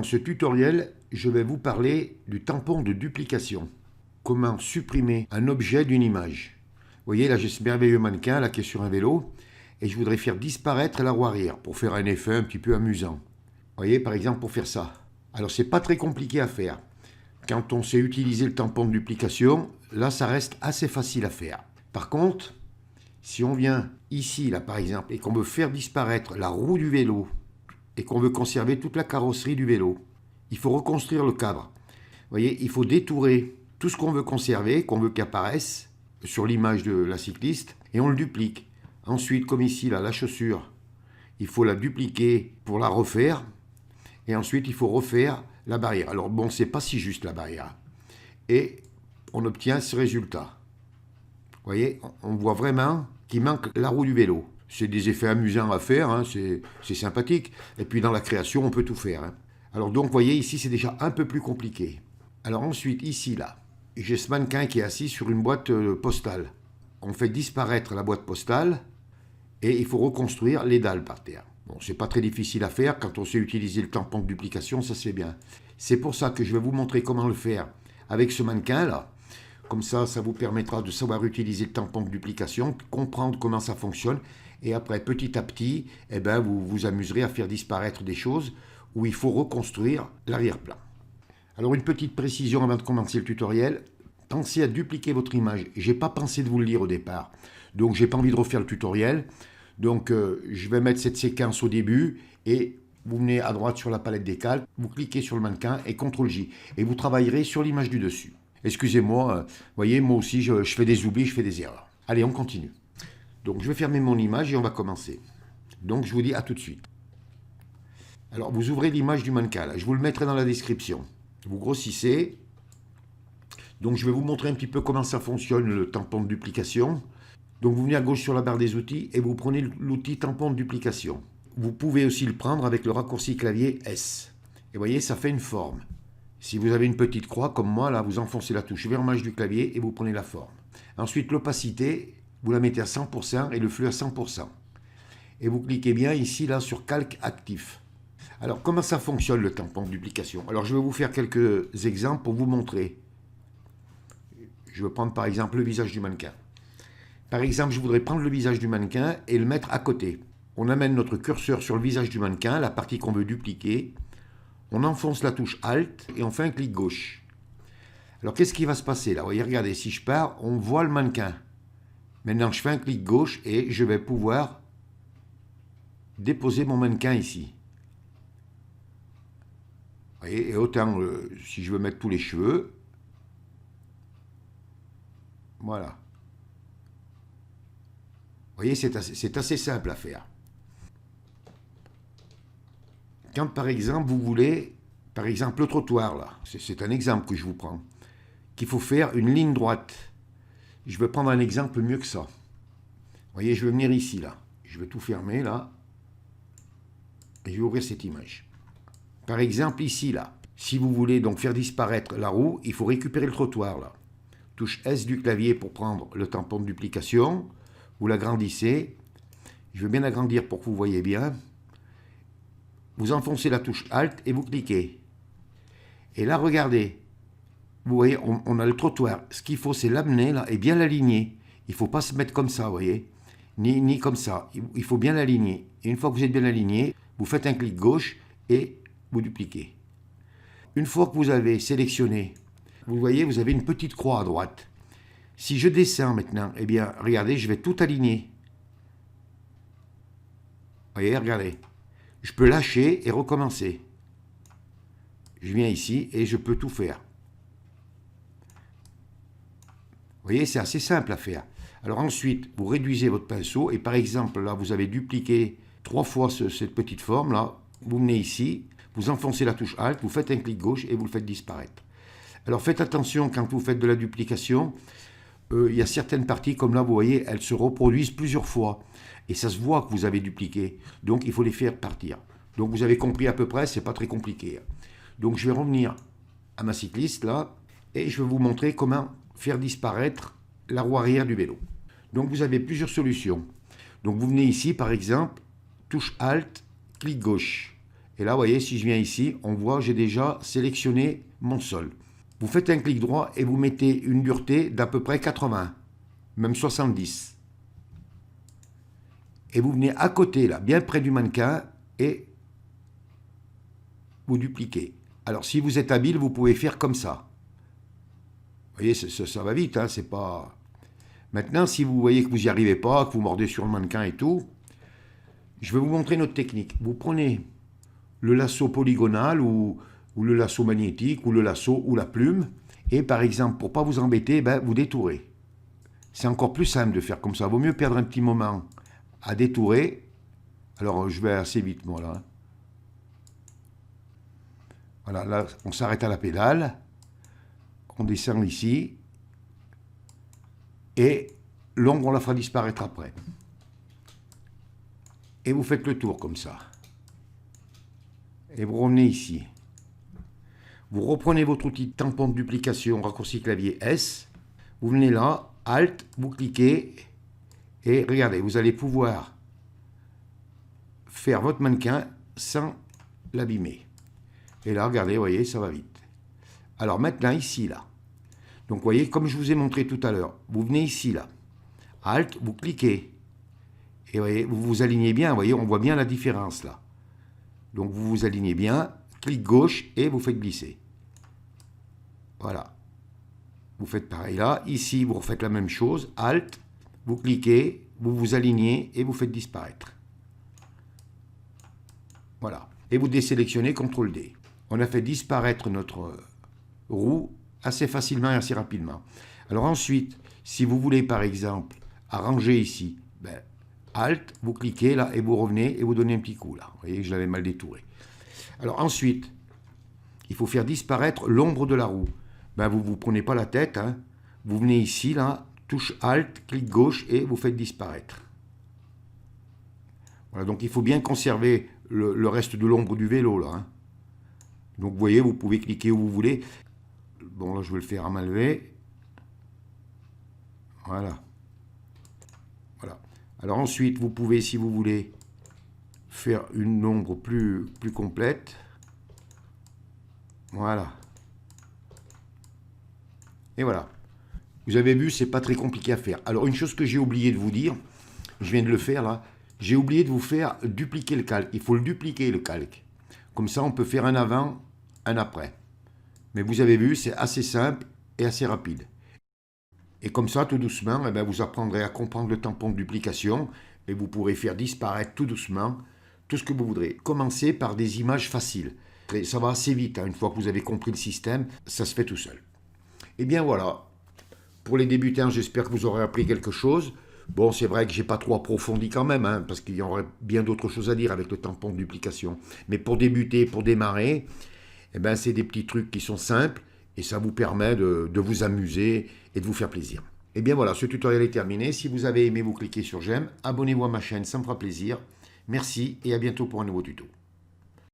ce tutoriel, je vais vous parler du tampon de duplication. Comment supprimer un objet d'une image. Vous voyez, là j'ai ce merveilleux mannequin là, qui est sur un vélo et je voudrais faire disparaître la roue arrière pour faire un effet un petit peu amusant. Vous voyez, par exemple, pour faire ça. Alors, c'est pas très compliqué à faire. Quand on sait utiliser le tampon de duplication, là, ça reste assez facile à faire. Par contre, si on vient ici, là, par exemple, et qu'on veut faire disparaître la roue du vélo et qu'on veut conserver toute la carrosserie du vélo, il faut reconstruire le cadre. Vous voyez, il faut détourer tout ce qu'on veut conserver, qu'on veut qu'apparaisse sur l'image de la cycliste, et on le duplique. Ensuite, comme ici, là, la chaussure, il faut la dupliquer pour la refaire. Et ensuite, il faut refaire la barrière. Alors bon, c'est pas si juste la barrière. Et on obtient ce résultat. Vous voyez, on voit vraiment qu'il manque la roue du vélo. C'est des effets amusants à faire, hein, c'est sympathique. Et puis dans la création, on peut tout faire. Hein. Alors donc, vous voyez, ici, c'est déjà un peu plus compliqué. Alors ensuite, ici, là, j'ai ce mannequin qui est assis sur une boîte postale. On fait disparaître la boîte postale et il faut reconstruire les dalles par terre. Bon, c'est pas très difficile à faire, quand on sait utiliser le tampon de duplication, ça se fait bien. C'est pour ça que je vais vous montrer comment le faire avec ce mannequin-là. Comme ça, ça vous permettra de savoir utiliser le tampon de duplication, comprendre comment ça fonctionne, et après, petit à petit, eh ben, vous vous amuserez à faire disparaître des choses où il faut reconstruire l'arrière-plan. Alors, une petite précision avant de commencer le tutoriel. Pensez à dupliquer votre image. Je n'ai pas pensé de vous le dire au départ, donc je n'ai pas envie de refaire le tutoriel. Donc, je vais mettre cette séquence au début et vous venez à droite sur la palette des calques, vous cliquez sur le mannequin et CTRL-J. Et vous travaillerez sur l'image du dessus. Excusez-moi, vous voyez, moi aussi, je fais des oublis, je fais des erreurs. Allez, on continue. Donc, je vais fermer mon image et on va commencer. Donc, je vous dis à tout de suite. Alors, vous ouvrez l'image du mannequin. Là. Je vous le mettrai dans la description. Vous grossissez. Donc, je vais vous montrer un petit peu comment ça fonctionne, le tampon de duplication. Donc vous venez à gauche sur la barre des outils et vous prenez l'outil tampon de duplication. Vous pouvez aussi le prendre avec le raccourci clavier S. Et vous voyez, ça fait une forme. Si vous avez une petite croix comme moi, là, vous enfoncez la touche vermeille du clavier et vous prenez la forme. Ensuite, l'opacité, vous la mettez à 100% et le flux à 100%. Et vous cliquez bien ici, là, sur calque actif. Alors, comment ça fonctionne le tampon de duplication? Alors, je vais vous faire quelques exemples pour vous montrer. Je vais prendre par exemple le visage du mannequin. Par exemple, je voudrais prendre le visage du mannequin et le mettre à côté. On amène notre curseur sur le visage du mannequin, la partie qu'on veut dupliquer. On enfonce la touche Alt et on fait un clic gauche. Alors, qu'est-ce qui va se passer là? Vous voyez, regardez, si je pars, on voit le mannequin. Maintenant, je fais un clic gauche et je vais pouvoir déposer mon mannequin ici. Vous voyez, et autant, si je veux mettre tous les cheveux, voilà. Vous voyez, c'est assez simple à faire. Quand, par exemple, vous voulez, par exemple, le trottoir, là, c'est un exemple que je vous prends, qu'il faut faire une ligne droite. Je vais prendre un exemple mieux que ça. Vous voyez, je vais venir ici, là. Je vais tout fermer, là. Et je vais ouvrir cette image. Par exemple, ici, là. Si vous voulez donc faire disparaître la roue, il faut récupérer le trottoir, là. Touche S du clavier pour prendre le tampon de duplication. Vous l'agrandissez. Je vais bien agrandir pour que vous voyez bien. Vous enfoncez la touche Alt et vous cliquez. Et là, regardez. Vous voyez, on a le trottoir. Ce qu'il faut, c'est l'amener là et bien l'aligner. Il ne faut pas se mettre comme ça, vous voyez. Ni comme ça. Il faut bien l'aligner. Et une fois que vous êtes bien aligné, vous faites un clic gauche et vous dupliquez. Une fois que vous avez sélectionné, vous voyez, vous avez une petite croix à droite. Si je descends maintenant, eh bien, regardez, je vais tout aligner. Vous voyez, regardez. Je peux lâcher et recommencer. Je viens ici et je peux tout faire. Vous voyez, c'est assez simple à faire. Alors ensuite, vous réduisez votre pinceau et par exemple, là, vous avez dupliqué 3 fois cette petite forme, là. Vous venez ici, vous enfoncez la touche Alt, vous faites un clic gauche et vous le faites disparaître. Alors faites attention quand vous faites de la duplication. Il y a certaines parties, comme là, vous voyez, elles se reproduisent plusieurs fois. Et ça se voit que vous avez dupliqué. Donc, il faut les faire partir. Donc, vous avez compris à peu près, c'est pas très compliqué. Donc, je vais revenir à ma cycliste, là, et je vais vous montrer comment faire disparaître la roue arrière du vélo. Donc, vous avez plusieurs solutions. Donc, vous venez ici, par exemple, touche Alt, clic gauche. Et là, vous voyez, si je viens ici, on voit, j'ai déjà sélectionné mon sol. Vous faites un clic droit et vous mettez une dureté d'à peu près 80, même 70. Et vous venez à côté, là, bien près du mannequin, et vous dupliquez. Alors, si vous êtes habile, vous pouvez faire comme ça. Vous voyez, ça va vite, hein, c'est pas... Maintenant, si vous voyez que vous n'y arrivez pas, que vous mordez sur le mannequin et tout, je vais vous montrer notre technique. Vous prenez le lasso polygonal ou le lasso magnétique ou le lasso ou la plume, et par exemple, pour ne pas vous embêter, ben, vous détourez. C'est encore plus simple de faire comme ça. Vaut mieux perdre un petit moment à détourer. Alors, je vais assez vite, moi, là. Voilà, là, on s'arrête à la pédale. On descend ici. Et l'ombre, on la fera disparaître après. Et vous faites le tour comme ça. Et vous revenez ici. Vous reprenez votre outil de tampon de duplication, raccourci clavier S. Vous venez là, Alt, vous cliquez. Et regardez, vous allez pouvoir faire votre mannequin sans l'abîmer. Et là, regardez, vous voyez, ça va vite. Alors maintenant, ici, là. Donc, vous voyez, comme je vous ai montré tout à l'heure, vous venez ici, là. Alt, vous cliquez. Et vous voyez, vous vous alignez bien, vous voyez, on voit bien la différence, là. Donc, vous vous alignez bien, clic gauche, et vous faites glisser. Voilà. Vous faites pareil là. Ici, vous refaites la même chose. Alt, vous cliquez, vous vous alignez, et vous faites disparaître. Voilà. Et vous désélectionnez, CTRL D. On a fait disparaître notre roue assez facilement et assez rapidement. Alors ensuite, si vous voulez par exemple arranger ici, ben, Alt, vous cliquez là et vous revenez et vous donnez un petit coup là. Vous voyez que je l'avais mal détouré. Alors ensuite, il faut faire disparaître l'ombre de la roue. Ben, vous ne vous prenez pas la tête, hein. Vous venez ici là, touche Alt, clic gauche et vous faites disparaître. Voilà, donc il faut bien conserver le reste de l'ombre du vélo là, hein. Donc vous voyez, vous pouvez cliquer où vous voulez. Bon, là, je vais le faire à main levée. Voilà. Voilà. Alors ensuite, vous pouvez, si vous voulez, faire une ombre plus complète. Voilà. Et voilà. Vous avez vu, c'est pas très compliqué à faire. Alors, une chose que j'ai oublié de vous dire, je viens de le faire là, j'ai oublié de vous faire dupliquer le calque. Il faut le dupliquer, le calque. Comme ça, on peut faire un avant, un après. Mais vous avez vu, c'est assez simple et assez rapide. Et comme ça, tout doucement, eh bien, vous apprendrez à comprendre le tampon de duplication et vous pourrez faire disparaître tout doucement tout ce que vous voudrez. Commencez par des images faciles. Et ça va assez vite, hein. Une fois que vous avez compris le système, ça se fait tout seul. Et bien voilà. Pour les débutants, j'espère que vous aurez appris quelque chose. Bon, c'est vrai que je n'ai pas trop approfondi quand même, hein, parce qu'il y aurait bien d'autres choses à dire avec le tampon de duplication. Mais pour débuter, pour démarrer, eh ben, c'est des petits trucs qui sont simples et ça vous permet de vous amuser et de vous faire plaisir. Et bien voilà, ce tutoriel est terminé. Si vous avez aimé, vous cliquez sur j'aime. Abonnez-vous à ma chaîne, ça me fera plaisir. Merci et à bientôt pour un nouveau tuto.